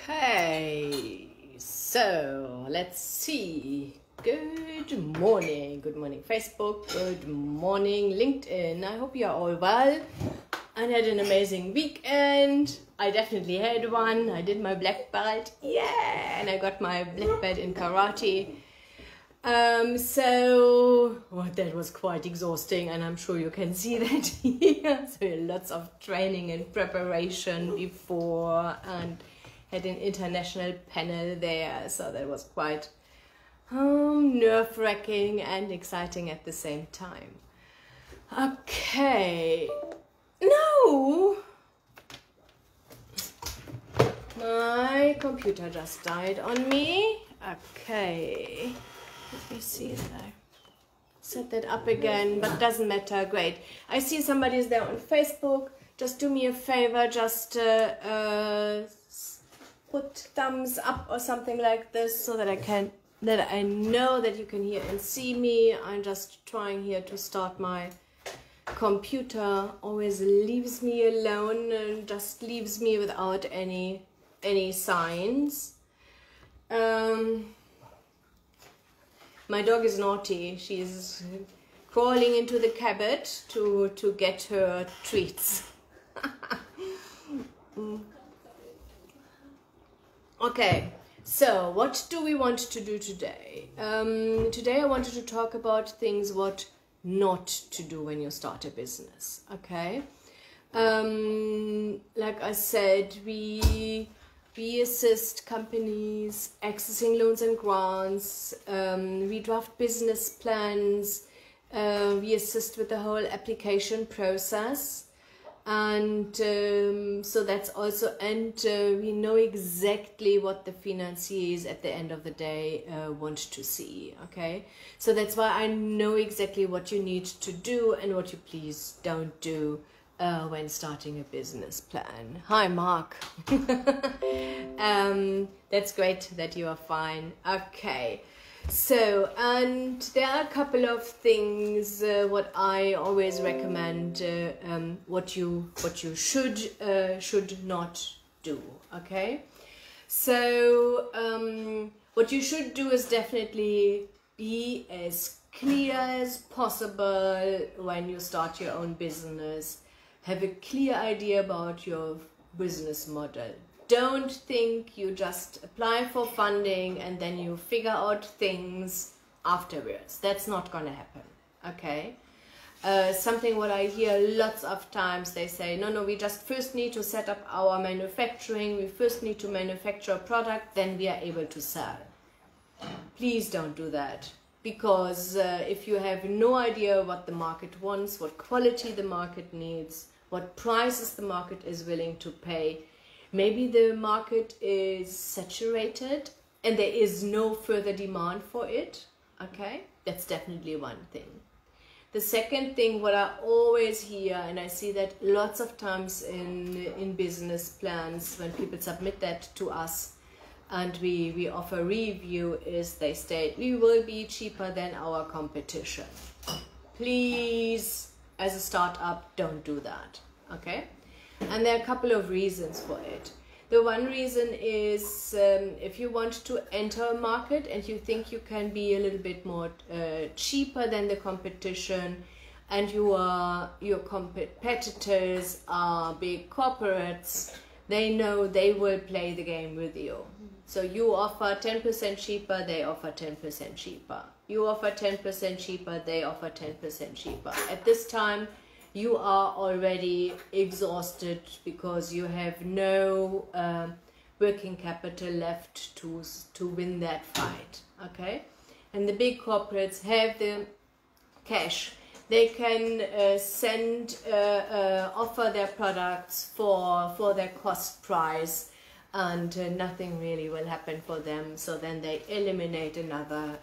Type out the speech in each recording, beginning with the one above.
Okay, so let's see. Good morning Facebook, good morning LinkedIn. I hope you're all well and had an amazing weekend. I definitely had one. I did my black belt, yeah, and I got my black belt in karate. That was quite exhausting, and I'm sure you can see that here. So lots of training and preparation before, and had an international panel there, so that was quite nerve-wracking and exciting at the same time. Okay, no, my computer just died on me. Okay, let me see that I set that up again, but doesn't matter. Great. I see somebody's there on Facebook. Just do me a favor, just put thumbs up or something like this so that I know that you can hear and see me. I'm just trying here to start my computer. Always leaves me alone and just leaves me without any signs. My dog is naughty. She's crawling into the cupboard to get her treats. Okay, so what do we want to do today? Today I wanted to talk about things what not to do when you start a business, okay? Like I said, we assist companies accessing loans and grants, we draft business plans, we assist with the whole application process, and so that's also, and we know exactly what the financiers at the end of the day want to see, okay? So that's why I know exactly what you need to do and what you please don't do when starting a business plan. Hi, Mark. That's great that you are fine. Okay, so, and there are a couple of things what I always recommend, what you should not do. Okay, so what you should do is definitely be as clear as possible when you start your own business. Have a clear idea about your business model. Don't think you just apply for funding and then you figure out things afterwards. That's not going to happen, okay? Something what I hear lots of times, they say, no, we just first need to set up our manufacturing. We first need to manufacture a product, then we are able to sell. Please don't do that. Because if you have no idea what the market wants, what quality the market needs, what prices the market is willing to pay, maybe the market is saturated and there is no further demand for it, okay? That's definitely one thing. The second thing, what I always hear, and I see that lots of times in business plans when people submit that to us, and we offer review, is they state, we will be cheaper than our competition. Please, as a startup, don't do that, okay? And there are a couple of reasons for it. The one reason is if you want to enter a market and you think you can be a little bit more cheaper than the competition, and your competitors are big corporates, they know they will play the game with you. So you offer 10% cheaper, they offer 10% cheaper. You offer 10% cheaper, they offer 10% cheaper. At this time, you are already exhausted because you have no working capital left to win that fight, okay? And the big corporates have the cash. They can offer their products for their cost price, and nothing really will happen for them. So then they eliminate another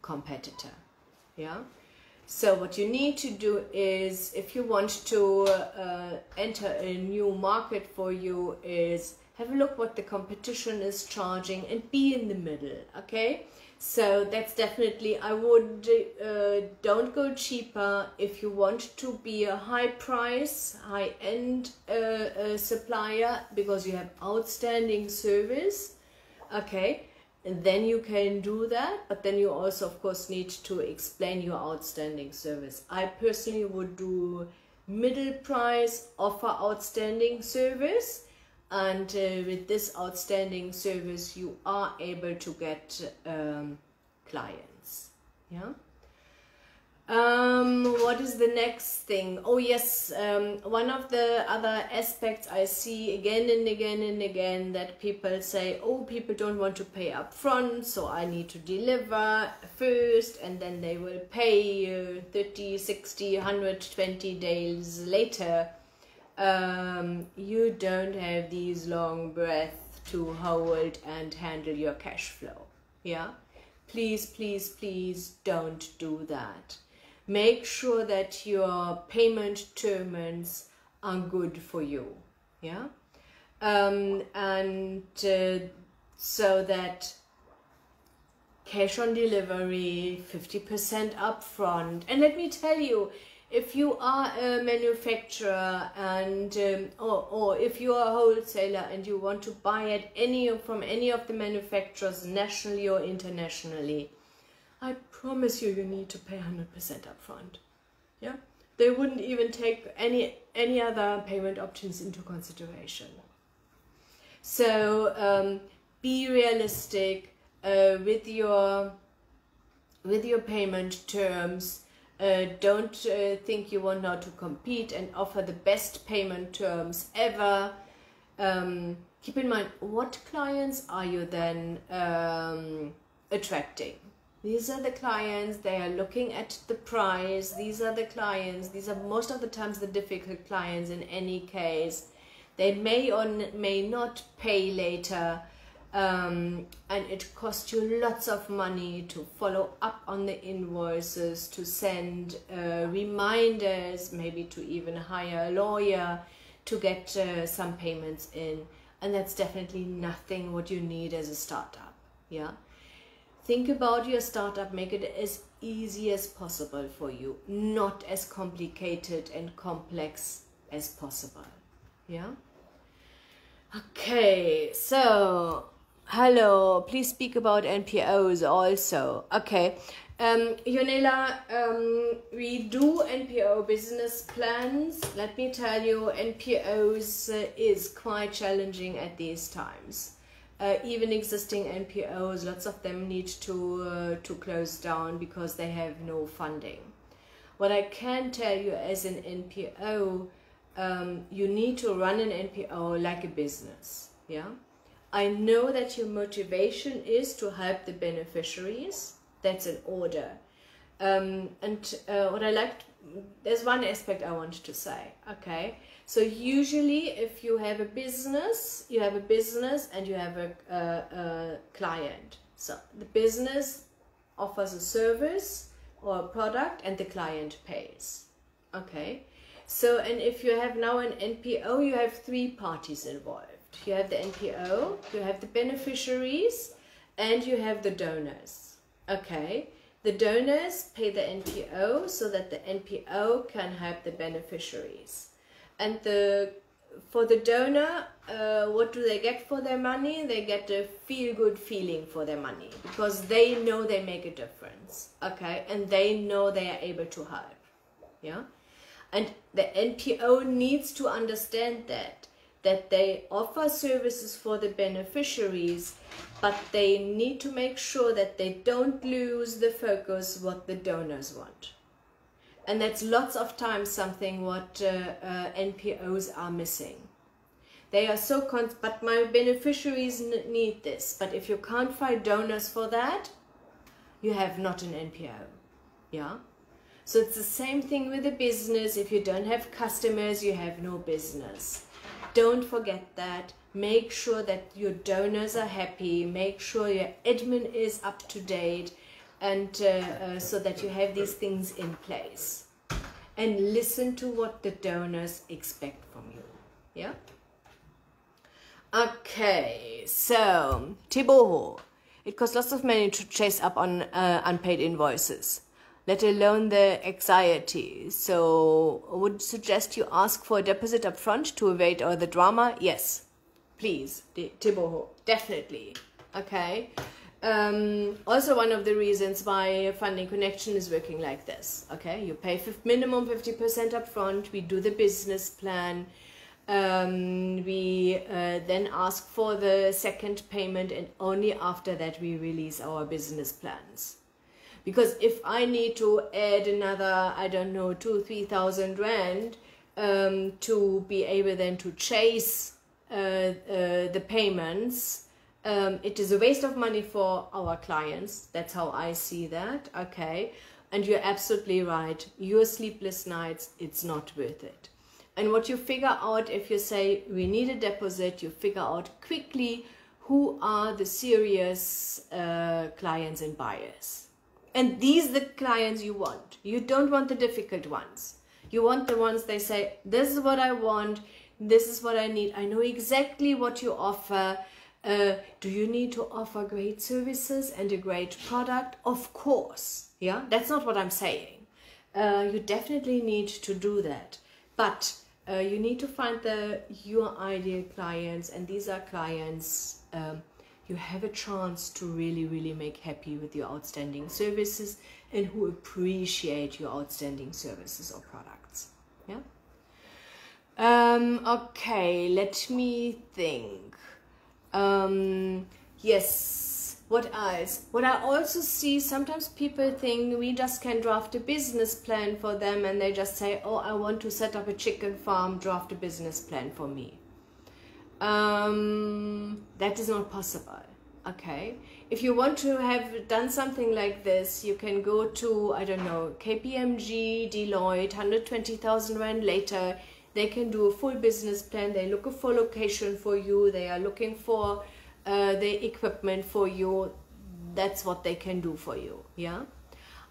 competitor, yeah? So what you need to do is, if you want to enter a new market for you, is have a look what the competition is charging and be in the middle, okay? So that's definitely, I would, don't go cheaper. If you want to be a high price, high-end supplier, because you have outstanding service, okay, and then you can do that, but then you also of course need to explain your outstanding service. I personally would do middle price, offer outstanding service, and with this outstanding service you are able to get clients. Yeah. What is the next thing? Oh yes, one of the other aspects I see again and again and again, that people say, oh, people don't want to pay up front, so I need to deliver first and then they will pay 30, 60, 120 days later. You don't have these long breaths to hold and handle your cash flow. Yeah, please, please, please don't do that. Make sure that your payment terms are good for you. Yeah, so that cash on delivery, 50% upfront. And let me tell you, if you are a manufacturer and or if you are a wholesaler and you want to buy at from any of the manufacturers, nationally or internationally, I promise you, you need to pay 100% upfront. Yeah, they wouldn't even take any other payment options into consideration. So be realistic with your payment terms. Don't think you want now to compete and offer the best payment terms ever. Keep in mind, what clients are you then attracting? These are the clients, they are looking at the price. These are the clients, these are most of the times the difficult clients in any case. They may or may not pay later. And it costs you lots of money to follow up on the invoices, to send reminders, maybe to even hire a lawyer to get some payments in, and that's definitely nothing what you need as a startup. Yeah, think about your startup, make it as easy as possible for you, not as complicated and complex as possible. Yeah. Okay, so hello, please speak about NPOs also. Okay, Yonela, we do NPO business plans. Let me tell you, NPOs is quite challenging at these times. Even existing NPOs, lots of them need to close down because they have no funding. What I can tell you as an NPO, you need to run an NPO like a business. Yeah, I know that your motivation is to help the beneficiaries. That's an order. What I liked, there's one aspect I wanted to say. Okay, so usually if you have a business, and you have a client. So the business offers a service or a product and the client pays. Okay, so and if you have now an NPO, you have three parties involved. You have the NPO, you have the beneficiaries, and you have the donors. Okay, the donors pay the NPO so that the NPO can help the beneficiaries. And for the donor, what do they get for their money? They get a feel-good feeling for their money because they know they make a difference. Okay, and they know they are able to help. Yeah, and the NPO needs to understand that they offer services for the beneficiaries, but they need to make sure that they don't lose the focus what the donors want. And that's lots of times something what NPOs are missing. They are so but my beneficiaries need this. But if you can't find donors for that, you have not an NPO. Yeah. So it's the same thing with the business. If you don't have customers, you have no business. Don't forget that. Make sure that your donors are happy. Make sure your admin is up to date, and so that you have these things in place. And listen to what the donors expect from you. Yeah. Okay. So Thibaut, It costs lots of money to chase up on unpaid invoices, let alone the anxiety. So I would suggest you ask for a deposit up front to avoid all the drama. Yes, please, Tiboho, definitely. Okay. Also one of the reasons why Funding Connection is working like this. Okay, you pay minimum 50% up front. We do the business plan. We then ask for the second payment, and only after that we release our business plans. Because if I need to add another, I don't know, 2,000-3,000 rand to be able then to chase the payments, it is a waste of money for our clients. That's how I see that. Okay, and you're absolutely right. Your sleepless nights, it's not worth it. And what you figure out, if you say we need a deposit, you figure out quickly who are the serious clients and buyers. And these are the clients you want. You don't want the difficult ones. You want the ones they say, this is what I want, this is what I need. I know exactly what you offer. Do you need to offer great services and a great product? Of course. Yeah, that's not what I'm saying. You definitely need to do that. But you need to find your ideal clients, and these are clients you have a chance to really make happy with your outstanding services and who appreciate your outstanding services or products. Yeah. Okay, let me think. Yes, what else? What I also see, sometimes people think we just can draft a business plan for them, and they just say, oh, I want to set up a chicken farm, draft a business plan for me. That is not possible. Okay, if you want to have done something like this, you can go to, I don't know, KPMG, Deloitte, 120,000 rand later. They can do a full business plan. They look for location for you. They are looking for the equipment for you. That's what they can do for you. Yeah,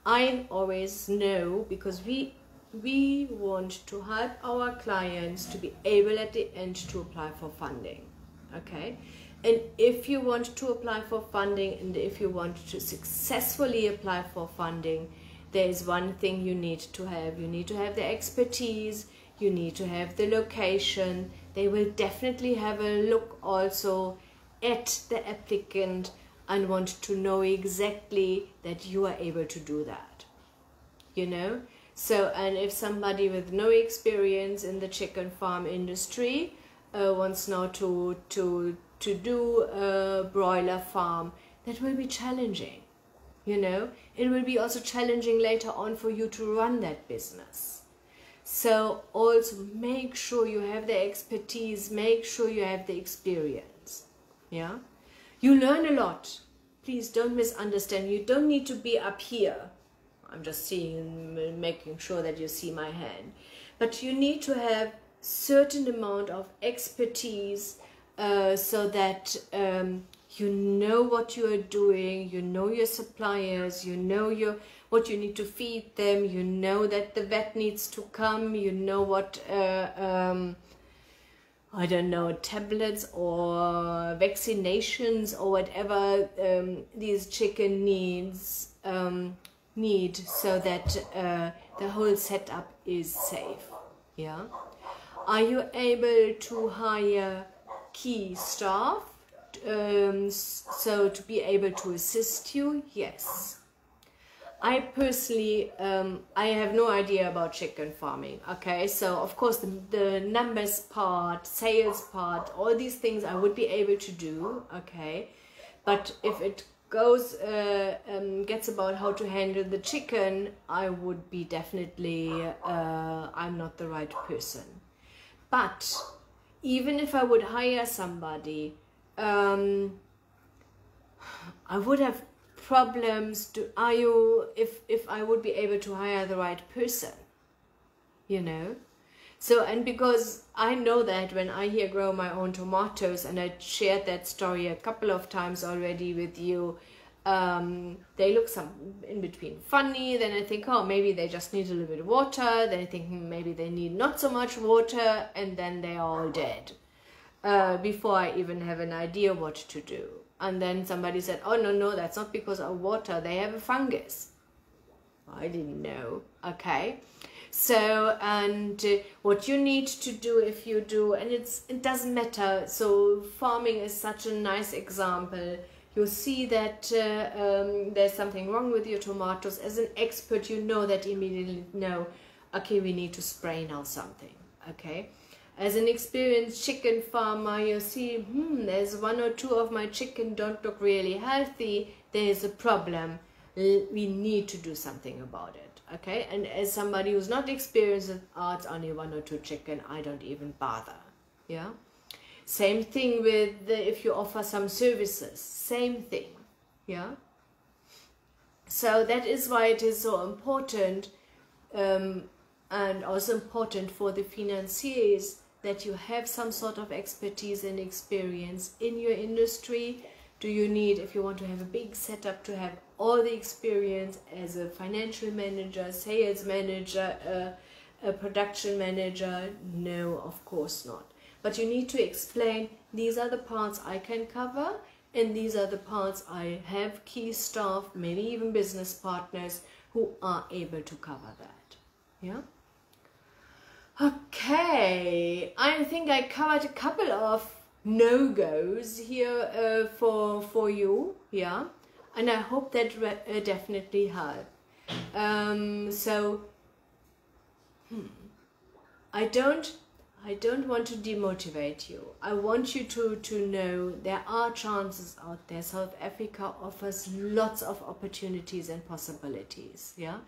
I always know, because we want to help our clients to be able at the end to apply for funding. Okay, and if you want to apply for funding, and if you want to successfully apply for funding, there is one thing you need to have. You need to have the expertise. You need to have the location. They will definitely have a look also at the applicant and want to know exactly that you are able to do that. You know? So, and if somebody with no experience in the chicken farm industry wants now to do a broiler farm, that will be challenging. You know? It will be also challenging later on for you to run that business. So also make sure you have the expertise, make sure you have the experience. Yeah, you learn a lot. Please don't misunderstand. You don't need to be up here. I'm just making sure that you see my hand. But you need to have certain amount of expertise so that you know what you are doing, you know your suppliers, you know what you need to feed them, you know that the vet needs to come, you know what, I don't know, tablets or vaccinations or whatever these chicken needs need, so that the whole setup is safe. Yeah. Are you able to hire key staff so to be able to assist you? Yes. I personally, I have no idea about chicken farming, okay? So, of course, the numbers part, sales part, all these things I would be able to do, okay? But if it goes, gets about how to handle the chicken, I would be definitely, I'm not the right person. But even if I would hire somebody, I would have problems if I would be able to hire the right person, you know. So, and because I know that when I here grow my own tomatoes, and I shared that story a couple of times already with you, they look some in between funny, then I think, oh, maybe they just need a little bit of water, then I think maybe they need not so much water, and then they are all dead before I even have an idea what to do. And then somebody said, oh, no, that's not because of water. They have a fungus. I didn't know. Okay. So, and what you need to do if you do, and it doesn't matter. So farming is such a nice example. You see that there's something wrong with your tomatoes. As an expert, you know that immediately. No, okay, we need to spray now something. Okay. As an experienced chicken farmer, you see, there's 1 or 2 of my chicken don't look really healthy. There's a problem. We need to do something about it. Okay. And as somebody who's not experienced with it's only 1 or 2 chicken, I don't even bother. Yeah. Same thing with if you offer some services. Same thing. Yeah. So that is why it is so important, and also important for the financiers, that you have some sort of expertise and experience in your industry. Do you need, if you want to have a big setup, to have all the experience as a financial manager, sales manager, a production manager? No, of course not. But you need to explain, these are the parts I can cover, and these are the parts I have key staff, maybe even business partners who are able to cover that. Yeah. Okay, I think I covered a couple of no-goes here for you, yeah, and I hope that definitely helped. I don't want to demotivate you. I want you to know there are chances out there. South Africa offers lots of opportunities and possibilities, yeah.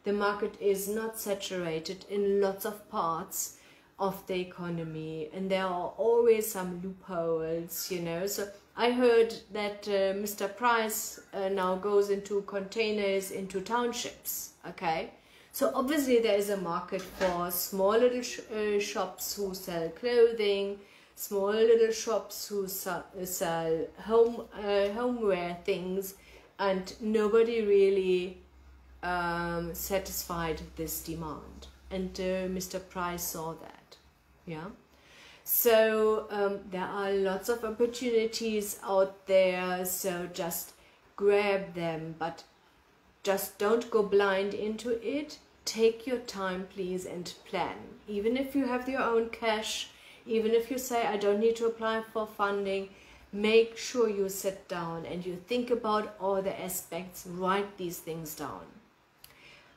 The market is not saturated in lots of parts of the economy, and there are always some loopholes, you know. So I heard that Mr. Price now goes into containers into townships, okay. So obviously there is a market for small little shops who sell clothing, small little shops who sell homeware things, and nobody really satisfied this demand, and Mr. Price saw that, yeah. So there are lots of opportunities out there, so just grab them, but just don't go blind into it. Take your time, please, and plan. Even if you have your own cash, even if you say, I don't need to apply for funding, make sure you sit down and you think about all the aspects, write these things down.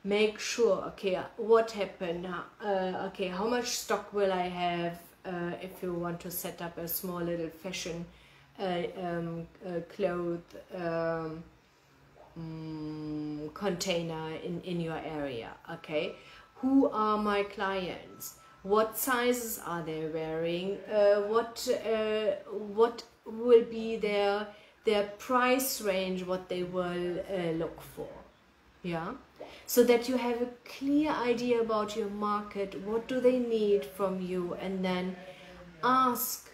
Make sure, okay, what happened, okay, how much stock will I have if you want to set up a small little fashion container in your area, okay? Who are my clients? What sizes are they wearing? What will be their price range, what they will look for, yeah? So that you have a clear idea about your market, what do they need from you, and then ask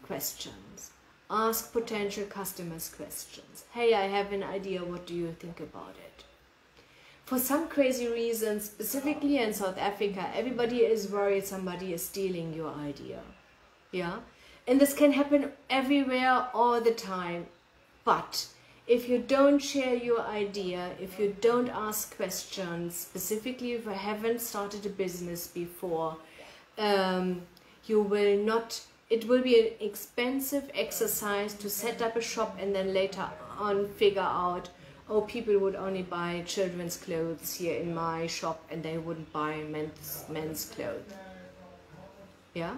questions. Ask potential customers questions. Hey, I have an idea, what do you think about it? For some crazy reason, specifically in South Africa, everybody is worried somebody is stealing your idea, yeah? And this can happen everywhere all the time, but if you don't share your idea, if you don't ask questions, specifically if you haven't started a business before, you will not, it will be an expensive exercise to set up a shop and then later on figure out, oh, people would only buy children's clothes here in my shop and they wouldn't buy men's clothes. Yeah?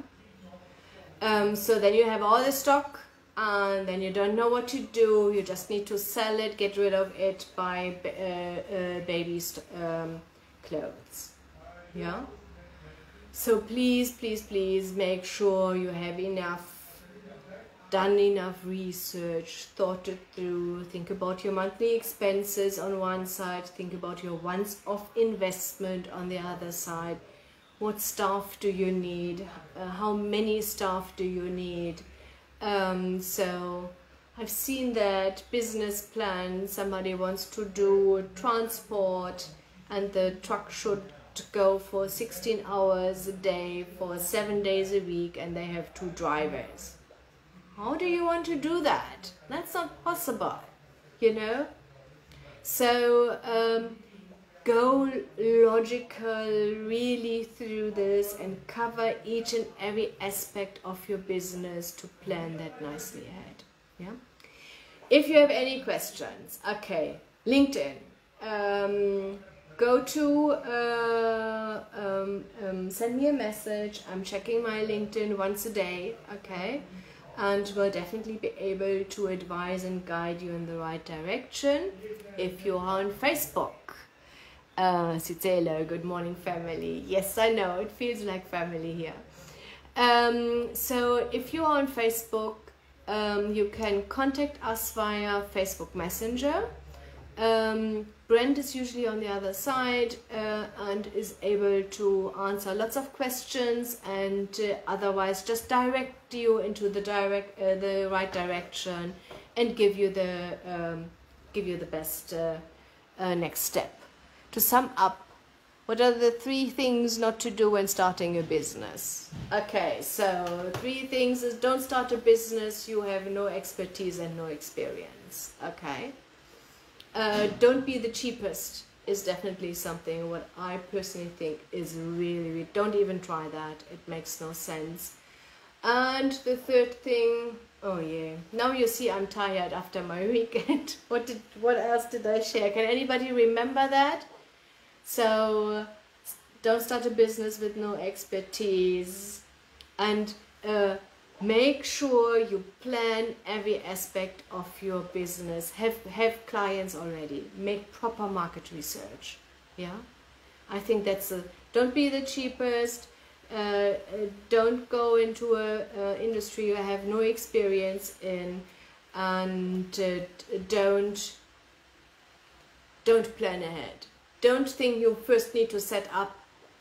So then you have all the stock, and then you don't know what to do. You just need to sell it, get rid of it, buy baby's clothes. Yeah. So please, please, please make sure you have done enough research, thought it through. Think about your monthly expenses on one side. Think about your once-off investment on the other side. What staff do you need? How many staff do you need? So I've seen that business plan, somebody wants to do transport and the truck should go for 16 hours a day for 7 days a week and they have 2 drivers. How do you want to do that? That's not possible, you know? So go logical really through this and cover each and every aspect of your business to plan that nicely ahead. Yeah. If you have any questions, okay, LinkedIn. Go to send me a message. I'm checking my LinkedIn once a day, okay, and will definitely be able to advise and guide you in the right direction. If you're on Facebook, hello, good morning family. Yes, I know, it feels like family here. So if you're on Facebook, you can contact us via Facebook Messenger. Brent is usually on the other side and is able to answer lots of questions and otherwise just direct you into the right direction and give you the best next step. To sum up, what are the 3 things not to do when starting a business? Okay, so 3 things is don't start a business you have no expertise and no experience. Okay. Don't be the cheapest is definitely something what I personally think is really, don't even try that. It makes no sense. And the 3rd thing, oh yeah, now you see I'm tired after my weekend. What else did I share? Can anybody remember that? So don't start a business with no expertise, and make sure you plan every aspect of your business. Have clients already. Make proper market research. Yeah, I think that's don't be the cheapest. Don't go into a industry you have no experience in, and don't plan ahead. Don't think you first need to set up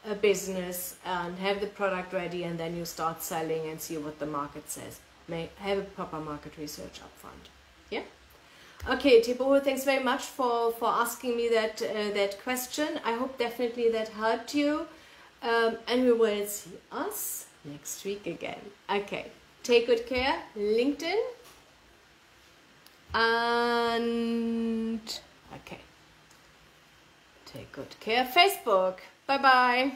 a business and have the product ready and then you start selling and see what the market says. Have a proper market research up front. Yeah. Okay, Thibaut, thanks very much for asking me that question. I hope definitely that helped you, and we will see us next week again. Okay, take good care. LinkedIn and okay. Take good care. Facebook. Bye-bye.